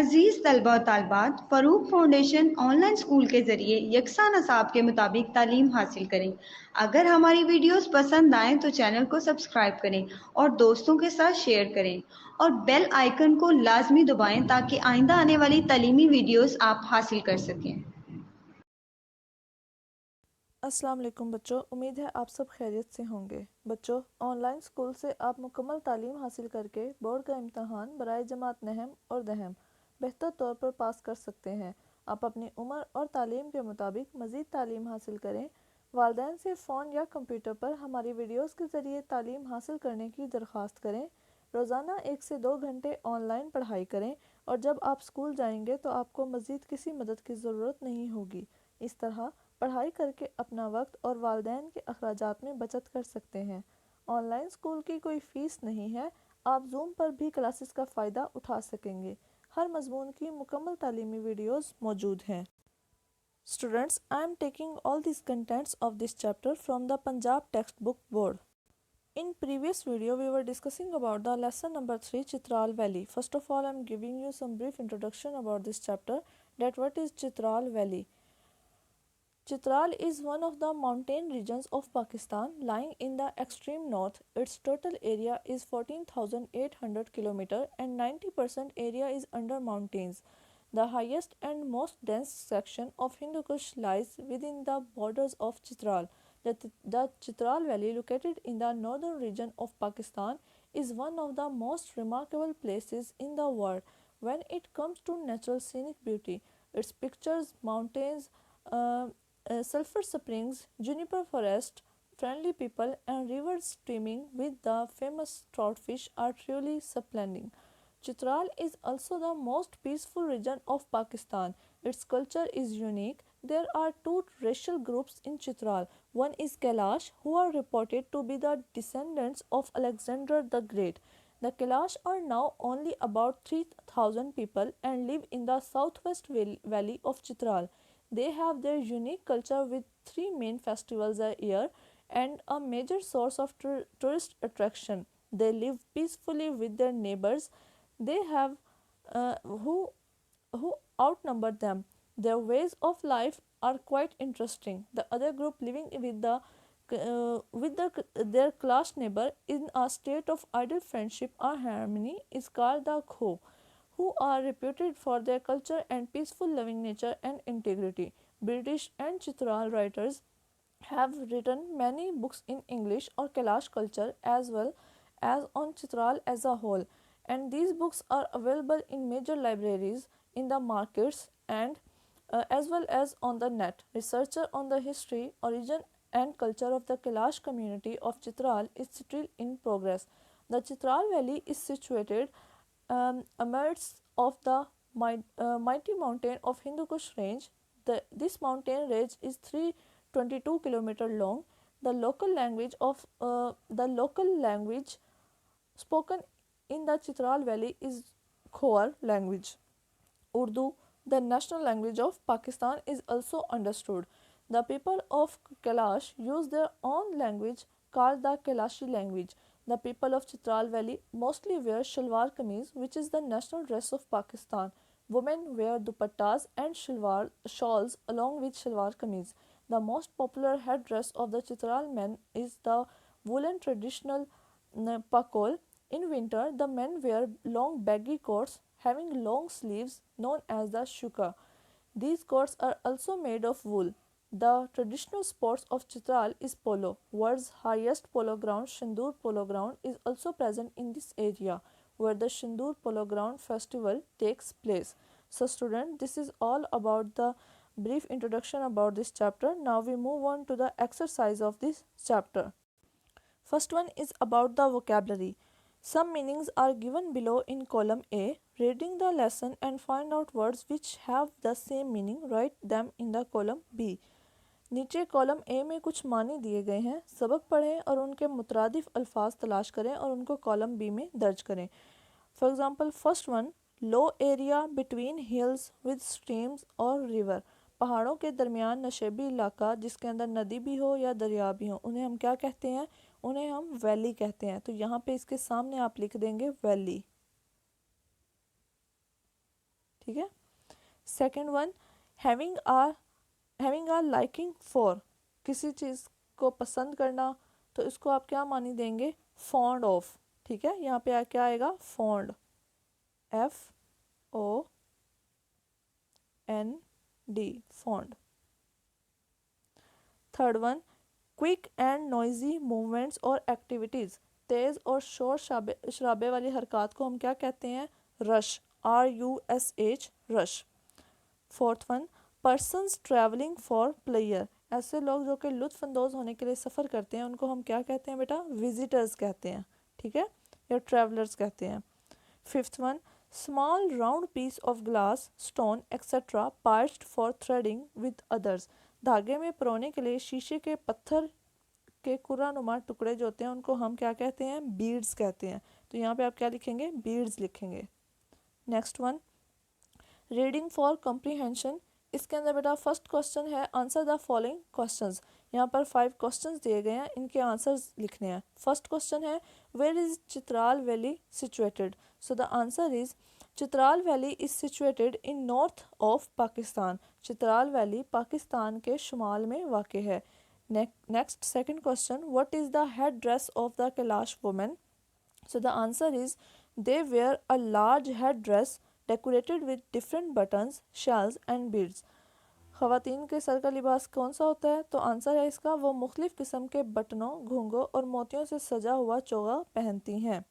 अजीज़ तलबा और तालबात, Farooq foundation online school के ज़रिए यकसा नसाब के मुताबिक तालीम हासिल करें। अगर हमारी वीडियोस पसंद आएँ तो चैनल को सब्सक्राइब करें और दोस्तों के साथ शेयर करें और बेल आइकन को लाजमी दबाएं ताकि आइंदा आने वाली तालीमी वीडियोस आप हासिल कर सकें। अस्सलाम वालेकुम बच्चों, उम्मीद है आप सब खैरियत से होंगे। बच्चों, ऑनलाइन स्कूल से आप मुकम्मल तालीम हासिल करके बोर्ड का इम्तहान बराए जमात नहम और दहम बेहतर तौर पर पास कर सकते हैं। आप अपनी उम्र और तालीम के मुताबिक मज़ीद तालीम हासिल करें। वालिदैन से फ़ोन या कंप्यूटर पर हमारी वीडियोज़ के ज़रिए तालीम हासिल करने की दरख्वास्त करें। रोज़ाना 1 से 2 घंटे ऑनलाइन पढ़ाई करें और जब आप स्कूल जाएंगे तो आपको मज़ीद किसी मदद की ज़रूरत नहीं होगी। इस तरह पढ़ाई करके अपना वक्त और वालिदैन के अखराजात में बचत कर सकते हैं। ऑनलाइन स्कूल की कोई फ़ीस नहीं है। आप जूम पर भी क्लासेस का फ़ायदा उठा सकेंगे। हर मजमून की मुकम्मल तालीमी वीडियोज़ मौजूद हैं। Students, I am taking all these contents of this chapter from the Punjab textbook board. In previous video, we were discussing about the lesson number 3, Chitral Valley. First of all, I am giving you some brief introduction about this chapter, that what is Chitral Valley. Chitral is one of the mountain regions of Pakistan lying in the extreme north. Its total area is 14,800 km and 90% area is under mountains. The highest and most dense section of Hindu Kush lies within the borders of Chitral. The Chitral Valley, located in the northern region of Pakistan, is one of the most remarkable places in the world when it comes to natural scenic beauty. Its pictures, mountains, uh, sulfur springs, juniper forest, friendly people, and rivers streaming with the famous troutfish are truly splendid. Chitral is also the most peaceful region of Pakistan. Its culture is unique. There are two racial groups in Chitral. One is Kailash, who are reported to be the descendants of Alexander the Great. The Kailash are now only about 3,000 people and live in the southwest valley of Chitral. They have their unique culture with three main festivals a year and a major source of tourist attraction. They live peacefully with their neighbors. They have uh, who who outnumber them. Their ways of life are quite interesting. The other group living their class neighbor in a state of ideal friendship or harmony is called the Kho, who are reputed for their culture and peaceful loving nature and integrity. British and Chitral writers have written many books in English or Kailash culture as well as on Chitral as a whole, and these books are available in major libraries, in the markets, and as well as on the net. Researcher on the history, origin, and culture of the Kailash community of Chitral is still in progress. The Chitral Valley is situated amidst of the mighty mountain of Hindu Kush range. This mountain range is 322 km long. The local language spoken in the Chitral Valley is Khowar language. Urdu, the national language of Pakistan, is also understood. The people of Kailash use their own language called the Kailashi language. The people of Chitral Valley mostly wear shalwar kameez, which is the national dress of Pakistan. Women wear dupattas and shawls along with shalwar kameez. The most popular headdress of the Chitral men is the woolen traditional pakol. In winter, the men wear long baggy coats having long sleeves known as the shuka. These coats are also made of wool. The traditional sports of Chitral is polo. World's highest polo ground, Shindur Polo Ground, is also present in this area, where the Shindur Polo Ground festival takes place. So student, this is all about the brief introduction about this chapter. Now we move on to the exercise of this chapter. First one is about the vocabulary. Some meanings are given below in column A. Reading the lesson and find out words which have the same meaning. Write them in the column B. नीचे column A में कुछ मानी दिए गए हैं, सबक पढ़ें और उनके मुतरादिफ अल्फाज तलाश करें और उनको कॉलम बी में दर्ज करें. For example first one, low area between hills with streams और रिवर. पहाड़ों के दरमियान नशेबी इलाका जिसके अंदर नदी भी हो या दरिया भी हो, उन्हें हम क्या कहते हैं? उन्हें हम वैली कहते हैं. तो यहाँ पे इसके सामने आप लिख देंगे वैली. ठीक है। Second one, having a liking for, किसी चीज़ को पसंद करना, तो इसको आप क्या मानी देंगे, फॉन्ड ऑफ, ठीक है। यहाँ पे क्या आएगा, fond, FOND, fond. Third one, quick and noisy movements और एक्टिविटीज़, तेज़ और शोर शराबे वाली हरकत को हम क्या कहते हैं, rush, RUSH, rush. Fourth one, persons travelling for player, ऐसे लोग जो कि लुत्फ़अंदोज़ होने के लिए सफ़र करते हैं उनको हम क्या कहते हैं बेटा, विजिटर्स कहते हैं, ठीक है, या ट्रैवलर्स कहते हैं। Fifth one, small round piece of glass, stone etcetera pierced for threading with others, धागे में पिरोने के लिए शीशे के पत्थर के कुरानुमा टुकड़े जो होते हैं उनको हम क्या कहते हैं, बीड्स कहते हैं। तो यहाँ पे आप क्या लिखेंगे, बीड्स लिखेंगे। Next one, reading for comprehension, इसके अंदर बेटा फर्स्ट क्वेश्चन है आंसर द फॉलोइंग क्वेश्चंस। यहाँ पर 5 क्वेश्चंस दिए गए हैं, इनके आंसर्स लिखने हैं। फर्स्ट क्वेश्चन है where is Chitral valley situated, so the answer is Chitral valley is situated in north of Pakistan, Chitral valley Pakistan के शुमाल में वाक़ है। Next second question, what is the head dress of the Kalash women, so the answer is they wear a large head dress decorated with different buttons, shells and beads, ख़वातीन के sir का लिबास कौन सा होता है, तो आंसर है इसका वो मुख्तलिफ़ किस्म के बटनों, घुंघों और मोतियों से सजा हुआ चोगा पहनती हैं।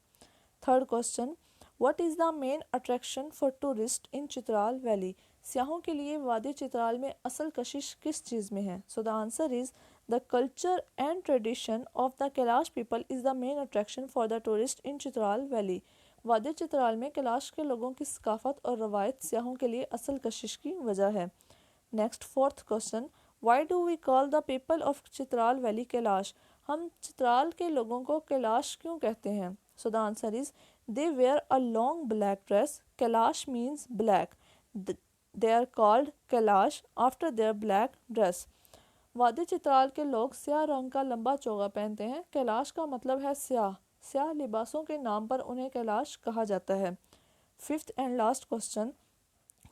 Third question, what is the main attraction for tourist in Chitral valley, सियाहों के लिए वादी चित्राल में असल कशिश किस चीज़ में है, सो the answer is the culture and tradition of the Kalash people is the main attraction for the tourist in Chitral valley, वादी चित्राल में कैलाश के लोगों की सकाफत और रवायत सियाहों के लिए असल कशिश की वजह है। Next fourth question, why do we call the people of Chitral valley Kalash, हम चित्राल के लोगों को कैलाश क्यों कहते हैं, so the answer is they wear a long black dress, Kalash means black, they are called Kalash after their black dress, वादी चित्राल के लोग स्याह रंग का लंबा चोगा पहनते हैं, कैलाश का मतलब है स्याह, स्याह लिबासों के नाम पर उन्हें कैलाश कहा जाता है। Fifth and last question,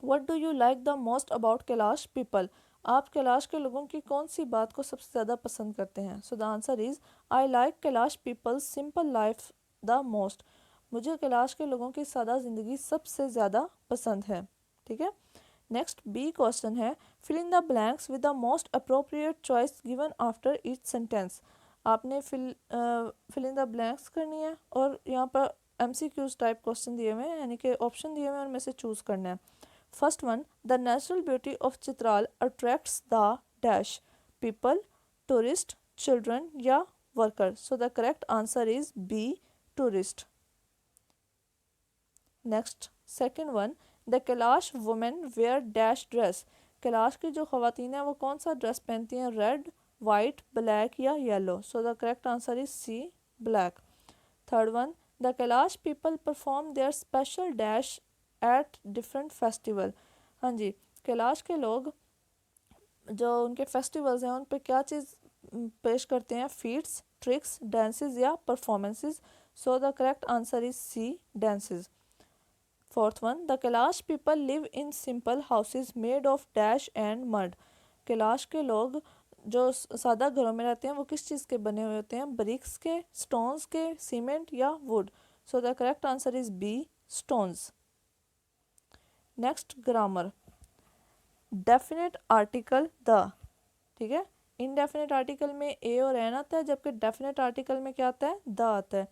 what do you like the most about Kailash people, आप कैलाश के लोगों की कौन सी बात को सबसे ज़्यादा पसंद करते हैं, so the answer is I like Kalash people's simple life the most, मुझे कैलाश के लोगों की सादा ज़िंदगी सबसे ज़्यादा पसंद है, ठीक है। नेक्स्ट बी क्वेश्चन है fill in the blanks with the most appropriate choice given after each sentence, आपने फिल इन द ब्लैंक्स करनी है और यहाँ पर MCQs टाइप क्वेश्चन दिए हुए हैं, यानी कि ऑप्शन दिए हुए हैं उनमें से चूज़ करना है। First one, the natural beauty of Chitral attracts the dash, people, tourist, children या worker, so the correct answer is B, tourist. Next second one, the Kalash women were dash dress, Kalash की जो ख़वातीन हैं वो कौन सा ड्रेस पहनती हैं, रेड, वाइट, ब्लैक या yellow, so the correct answer is C, black. Third one, the Kalash people perform their special dash at different festival, हाँ जी, कैलाश के लोग जो उनके फेस्टिवल्स हैं उन पे क्या चीज़ पेश करते हैं, फीट्स, ट्रिक्स, डांसेस या performances, so the correct answer is C, dances. Fourth one, the Kalash people live in simple houses made of dash and mud, Kalash के लोग जो सादा घरों में रहते हैं वो किस चीज़ के बने हुए होते हैं, ब्रिक्स के, स्टोन्स के, सीमेंट या wood, so the correct answer is B, stones. Next grammar, definite article the, ठीक है, इनडेफिनेट आर्टिकल में ए और एन आता है, जबकि डेफिनेट आर्टिकल में क्या आता है, द आता है।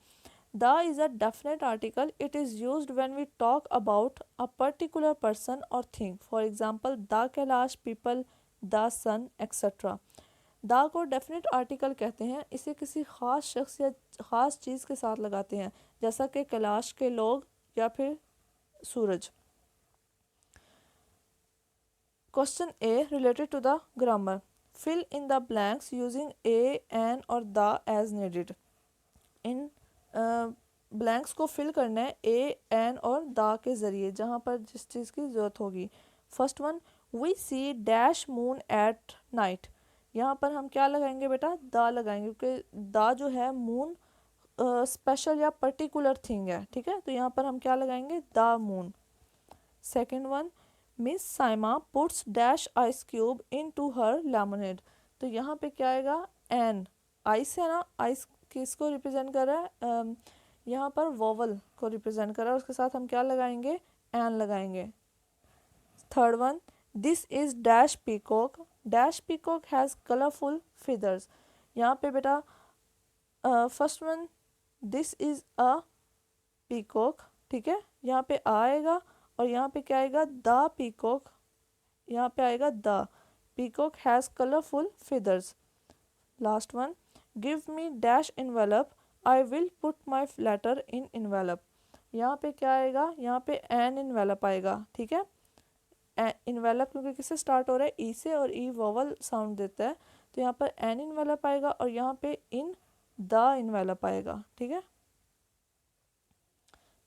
The is a definite article, it is used when we talk about a particular person और thing, for example the Kalash people, the sun etcetera. The को डेफिनेट आर्टिकल कहते हैं, इसे किसी ख़ास शख्स या ख़ास चीज़ के साथ लगाते हैं, जैसा कि कैलाश के लोग या फिर सूरज। Question A related to the grammar, fill in the blanks using A, an और द एज नीडेड, इन ब्लैंक्स को फिल करना है ए, एन और द के ज़रिए जहाँ पर जिस चीज़ की ज़रूरत होगी। First one, we see dash moon at night, यहाँ पर हम क्या लगाएंगे बेटा, द लगाएंगे, क्योंकि द जो है मून स्पेशल या पर्टिकुलर थिंग है, ठीक है, तो यहाँ पर हम क्या लगाएंगे, the moon. Second one, miss Saima puts dash ice cube into her lemonade. तो यहाँ पे क्या आएगा, एन, आइस है ना, आइस किसको रिप्रेजेंट कर रहा है, यहाँ पर वोवल को रिप्रेजेंट कर रहा है, उसके साथ हम क्या लगाएंगे, एन लगाएंगे। Third one, this is dash peacock, dash peacock has colourful feathers. यहाँ पे बेटा first one, this is a peacock, ठीक है, यहाँ पे आएगा और यहाँ पे क्या आएगा, द पीकॉक, यहाँ पे आएगा the peacock has colourful feathers. Last one, give me dash envelope, I will put my letter in envelope. यहाँ पे क्या आएगा, यहाँ पे एन इन्वेलप आएगा, ठीक है, इन्वेलप क्योंकि किससे स्टार्ट हो रहा है, ई से, और ई वोवल साउंड देता है, तो यहाँ पर एन इन्वेलप आएगा और यहाँ पे इन द इन्वेलप आएगा, ठीक है।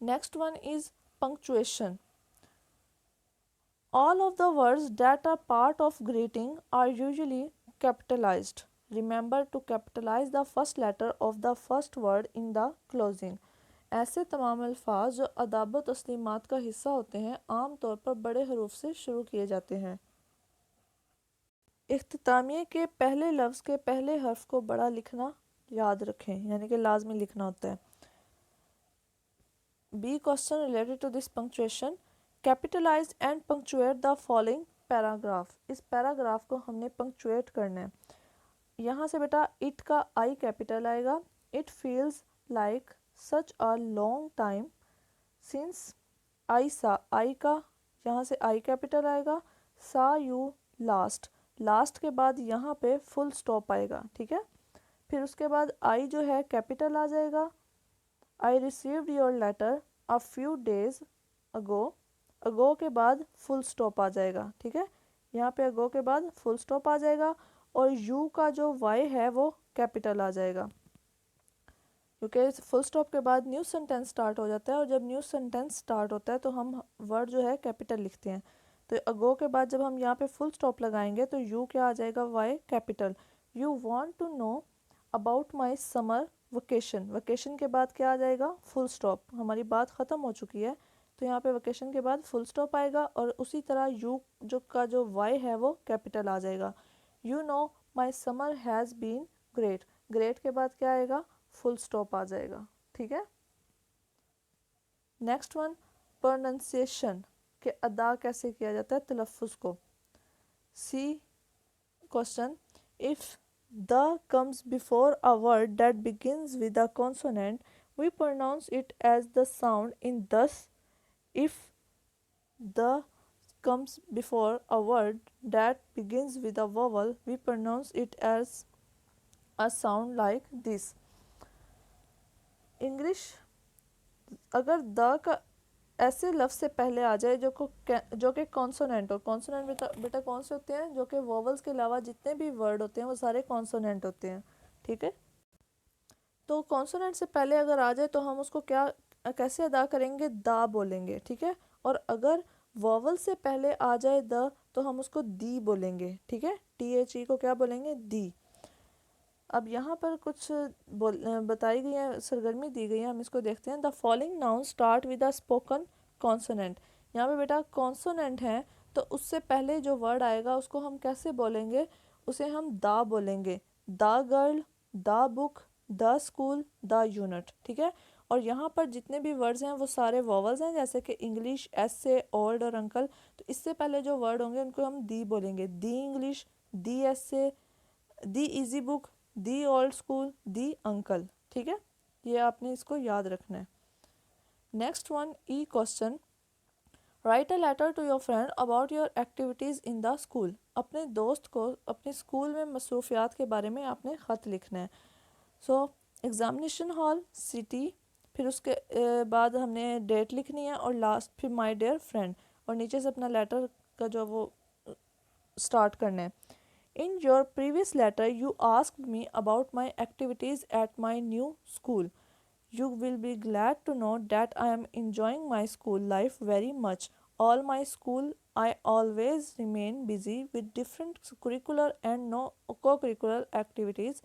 Next one is punctuation. All of the words that are part of greeting are usually capitalized. Remember to capitalize the first letter of the first word in the closing. ऐसे तमाम अल्फाज जो अदाब व तस्लीमात का हिस्सा होते हैं आम तौर पर बड़े हरूफ से शुरू किए जाते हैं। इख्तितामिये के पहले लफ्ज़ के पहले हर्फ को बड़ा लिखना याद रखें, यानी कि लाजमी लिखना होता है। B question related to this punctuation, capitalize and punctuate the following paragraph. इस पैराग्राफ को हमने पंक्चुएट करना है। यहाँ से बेटा इट का आई कैपिटल आएगा, it feels like such a long time since I सा, आई का यहाँ से आई कैपिटल आएगा, सा यू लास्ट, लास्ट के बाद यहाँ पे फुल स्टॉप आएगा, ठीक है। फिर उसके बाद आई जो है कैपिटल आ जाएगा, I received your letter a few days ago, ago के बाद फुल स्टॉप आ जाएगा, ठीक है, यहाँ पे अगो के बाद फुल स्टॉप आ जाएगा और यू का जो वाई है वो कैपिटल आ जाएगा, क्योंकि फुल स्टॉप के बाद न्यू सेंटेंस स्टार्ट हो जाता है और जब न्यू सेंटेंस स्टार्ट होता है तो हम वर्ड जो है कैपिटल लिखते हैं। तो अगो के बाद जब हम यहाँ पे फुल स्टॉप लगाएंगे तो यू क्या आ जाएगा, Y capital. You want to know about my summer vacation, vacation के बाद क्या आ जाएगा, फुल स्टॉप, हमारी बात ख़त्म हो चुकी है तो यहाँ पे वेकेशन के बाद फुल स्टॉप आएगा और उसी तरह यू जो वाई है वो कैपिटल आ जाएगा। You know my summer has been great, great के बाद क्या आएगा, फुल स्टॉप आ जाएगा, ठीक है। नेक्स्ट वन, प्रोनाउंसिएशन के अदा कैसे किया जाता है तलफ़ुज़ को। C question, if the comes before a word that begins with a consonant, we pronounce it as the sound in thus. If the comes before a word that begins with a vowel, we pronounce it as a sound like this. English अगर the का ऐसे लफ्ज़ से पहले आ जाए जो कि consonant हो, कॉन्सोनेंट बेटा कौन से होते हैं, जो कि वोवल्स के अलावा जितने भी वर्ड होते हैं वो सारे कॉन्सोनेंट होते हैं, ठीक है। तो कॉन्सोनेंट से पहले अगर आ जाए तो हम उसको क्या कैसे अदा करेंगे, दा बोलेंगे, ठीक है। और अगर वोवल से पहले आ जाए द तो हम उसको दी बोलेंगे, ठीक है, THE को क्या बोलेंगे, दी। अब यहाँ पर कुछ बताई गई है, सरगर्मी दी गई है, हम इसको देखते हैं। The following noun start with a spoken consonant. यहाँ पे बेटा कॉन्सोनेंट है तो उससे पहले जो वर्ड आएगा उसको हम कैसे बोलेंगे, उसे हम दा बोलेंगे, the girl, the book, the school, the unit, ठीक है। और यहाँ पर जितने भी वर्ड्स हैं वो सारे वॉवल्स हैं, जैसे कि इंग्लिश, ऐसे, ओल्ड और अंकल। तो इससे पहले जो वर्ड होंगे उनको हम दी बोलेंगे, दी इंग्लिश, दी ऐसे, the easy book, the old school, the uncle, ठीक है। ये आपने इसको याद रखना है। Next one, E question, write a letter to your friend about your activities in the school. अपने दोस्त को अपने स्कूल में मसरूफियात के बारे में आपने ख़त लिखना है। सो एग्ज़ामिनेशन हॉल, सिटी, फिर उसके बाद हमने डेट लिखनी है और लास्ट फिर माय डियर फ्रेंड, और नीचे से अपना लेटर का जो वो स्टार्ट करना है। In your previous letter, you asked me about my activities at my new school. You will be glad to know that I am enjoying my school life very much. All my school, I always remain busy with different curricular and no co-curricular activities.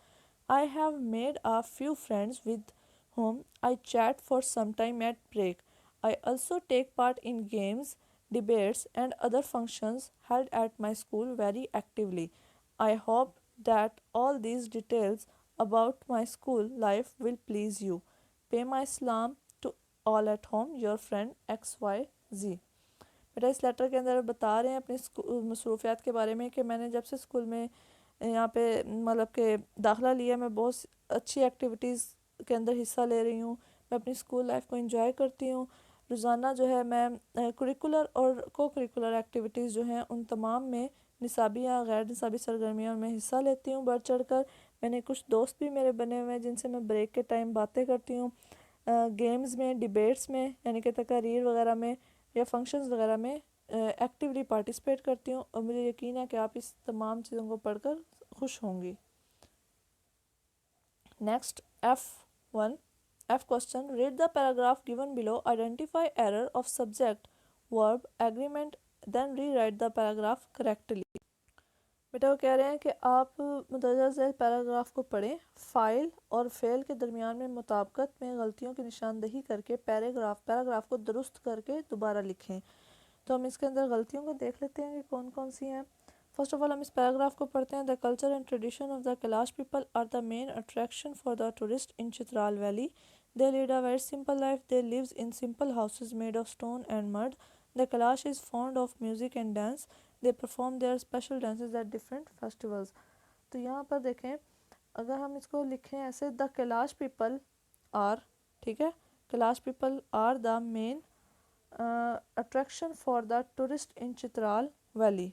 I have made a few friends with whom I chat for some time at break. I also take part in games debates, and other functions held at my school very actively. I hope that all these details about my school life will please you. Pay my salam to all at home, your friend XYZ। बेटा इस letter के अंदर बता रहे हैं अपनी मसरूफियात के बारे में कि मैंने जब से स्कूल में यहाँ पे मतलब कि दाखिला लिया, मैं बहुत अच्छी एक्टिविटीज़ के अंदर हिस्सा ले रही हूँ। मैं अपनी स्कूल लाइफ को एंजॉय करती हूँ। रोज़ाना जो है मैं करिकुलर और को करिकुलर एक्टिविटीज़ जो हैं उन तमाम में निसाबी या गैर निसाबी सरगर्मियों में हिस्सा लेती हूँ बढ़ चढ़ कर। मैंने कुछ दोस्त भी मेरे बने हुए हैं जिनसे मैं ब्रेक के टाइम बातें करती हूँ। गेम्स में, डिबेट्स में यानी कि तकारीर वगैरह में या फंक्शंस वगैरह में एक्टिवली पार्टिसिपेट करती हूँ, और मुझे यकीन है कि आप इस तमाम चीज़ों को पढ़कर खुश होंगी। Next F1 F question, read the paragraph given below, identify error of subject verb agreement, then rewrite the paragraph correctly. बेटा वो कह रहे हैं कि आप मुदर्जा झैल पैराग्राफ को पढ़ें, फ़ाइल और फ़ेल के दरमियान में मुताबिकत में गलतियों की निशानदही करके पैराग्राफ को दुरुस्त करके दोबारा लिखें। तो हम इसके अंदर गलतियों को देख लेते हैं कि कौन कौन सी हैं। फर्स्ट ऑफ ऑल हम इस पैराग्राफ को पढ़ते हैं। The culture and tradition of the Kalash people are the main attraction for the tourist in Chitral valley. They lead a very simple life. They lives in simple houses made of stone and mud. The Kalash is fond of music and dance. They perform their special dances at different festivals. तो यहाँ पर देखें, अगर हम इसको लिखें ऐसे, the Kalash people are, ठीक है, Kalash people are the main attraction for the tourist in Chitral valley,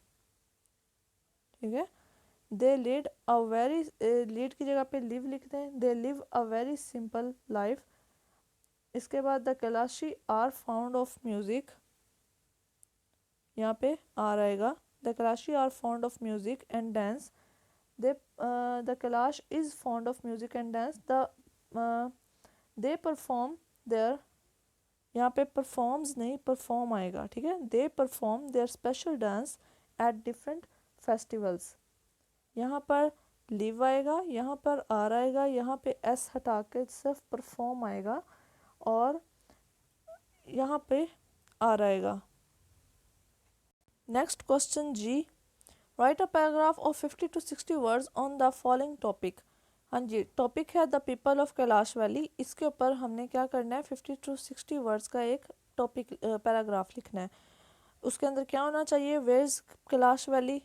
ठीक है। They lead a very, lead की जगह पे लिव लिख दें। They live a very simple life. इसके बाद the Kalashi are found of music, यहाँ पे आर आएगा। The Kalashi are found of music and dance. They the Kalash is found of music and dance. They perform there, यहाँ पे performs नहीं perform आएगा, ठीक है। दे perform their special dance at different festivals. यहाँ पर लिव आएगा, यहाँ पर आर आएगा, यहाँ पे एस हटा के सिर्फ परफॉर्म आएगा और यहाँ पे आर आएगा। नेक्स्ट क्वेश्चन जी, write a paragraph of 50 to 60 words on the following topic. हाँ जी, टॉपिक है the people of Kalash valley. इसके ऊपर हमने क्या करना है, 50 to 60 वर्ड्स का एक टॉपिक पैराग्राफ लिखना है। उसके अंदर क्या होना चाहिए, where is Kalash valley,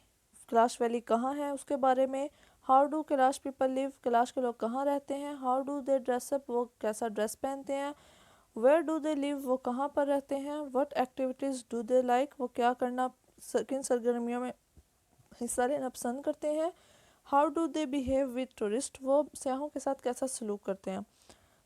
Kalash valley कहाँ है उसके बारे में। How do Kalash people live, Kalash के लोग कहाँ रहते हैं। हाउ डू दे ड्रेसअप, वो कैसा ड्रेस पहनते हैं। वेयर डू दे लिव, वो कहाँ पर रहते हैं। What activities do they like, वो क्या करना, किन सरगर्मियों में हिस्सा लेना पसंद करते हैं। How do they behave with tourist, वो सयाहों के साथ कैसा सलूक करते हैं।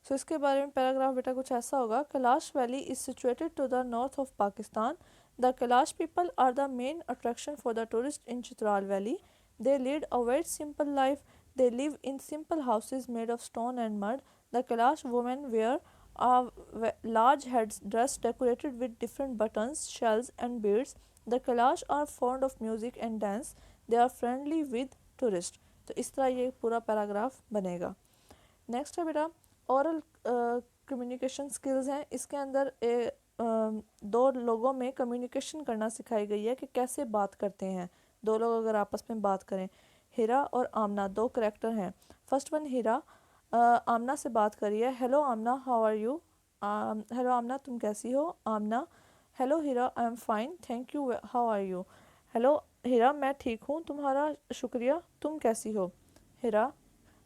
सो इसके बारे में पैराग्राफ बेटा कुछ ऐसा होगा, Kalash valley is situated to the north of Pakistan. The Kalash people are the main attraction for the tourist in Chitral valley. They lead a very simple life. They live in simple houses made of stone and mud. The Kalash women wear a large head dress decorated with different buttons, shells and beads. The Kailash are fond of music and dance. They are friendly with tourists. तो इस तरह ये पूरा paragraph बनेगा। Next है बेटा oral communication skills हैं। इसके अंदर दो लोगों में कम्युनिकेशन करना सिखाई गई है कि कैसे बात करते हैं दो लोग अगर आपस में बात करें। हिरा और आमना दो करेक्टर हैं। फर्स्ट वन हिरा आमना से बात करिए। Hello Amna, how are you. Hello Amna, तुम कैसी हो। Amna, hello Hira, I am fine thank you, how are you. Hello Hira, मैं ठीक हूँ, तुम्हारा शुक्रिया, तुम कैसी हो। Hira,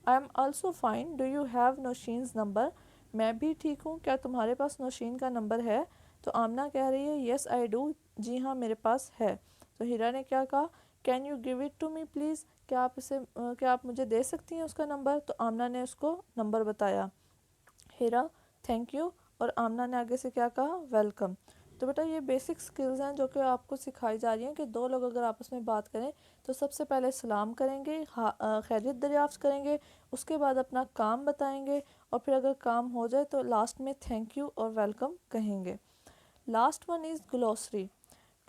I am also fine, do you have Naushin's number. मैं भी ठीक हूँ, क्या तुम्हारे पास नौशीन का नंबर है। तो आमना कह रही है येस आई डू, जी हाँ मेरे पास है। तो हिरा ने क्या कहा, can you give it to me please, क्या आप मुझे दे सकती हैं उसका नंबर। तो आमना ने उसको नंबर बताया। हिरा, थैंक यू, और आमना ने आगे से क्या कहा, वेलकम। तो बेटा ये बेसिक स्किल्स हैं जो कि आपको सिखाई जा रही हैं कि दो लोग अगर आपस में बात करें तो सबसे पहले सलाम करेंगे, खैरियत दरियाफ्त करेंगे, उसके बाद अपना काम बताएंगे और फिर अगर काम हो जाए तो लास्ट में थैंक यू और वेलकम कहेंगे। Last one is glossary.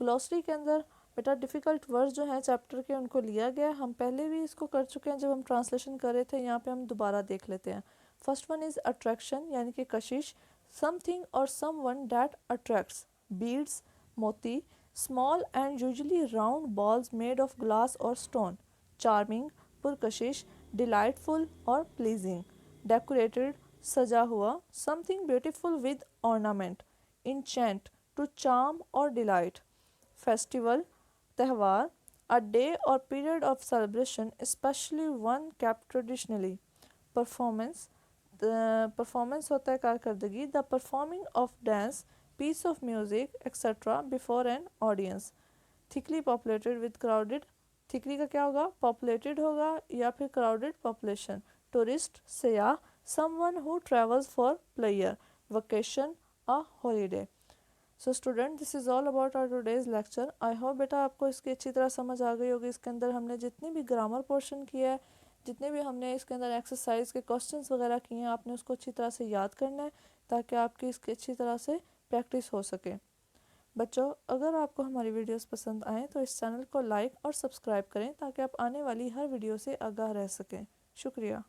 Glossary के अंदर बेटा डिफ़िकल्ट वर्ड्स जो हैं चैप्टर के उनको लिया गया है। हम पहले भी इसको कर चुके हैं जब हम ट्रांसलेशन कर रहे थे, यहाँ पे हम दोबारा देख लेते हैं। फर्स्ट वन इज़ अट्रैक्शन यानी कि कशिश, समथिंग और समवन दैट अट्रैक्ट्स, बीड्स मोती, small and usually round balls made of glass or stone, charming, पुरकशिश, delightful or pleasing, decorated, सजा हुआ, something beautiful with ornament, enchant, to charm or delight, festival, त्यौहार, a day or period of celebration, especially one kept traditionally, performance, performance होता है कारकर्दगी, the performing of dance, piece of music etc. before an audience, thickly populated with crowded, thickly का क्या होगा, populated होगा या फिर crowded population, tourist सयाह, someone who travels for pleasure, vacation a holiday. So student this is all about our today's lecture. I hope बेटा आपको इसकी अच्छी तरह समझ आ गई होगी। इसके अंदर हमने जितनी भी ग्रामर पोर्शन किया है, जितने भी हमने इसके अंदर एक्सरसाइज के क्वेश्चंस वगैरह किए हैं, आपने उसको अच्छी तरह से याद करना है ताकि आपकी इसकी अच्छी तरह से प्रैक्टिस हो सके। बच्चों, अगर आपको हमारी वीडियोस पसंद आएँ तो इस चैनल को लाइक और सब्सक्राइब करें ताकि आप आने वाली हर वीडियो से आगाह रह सकें। शुक्रिया।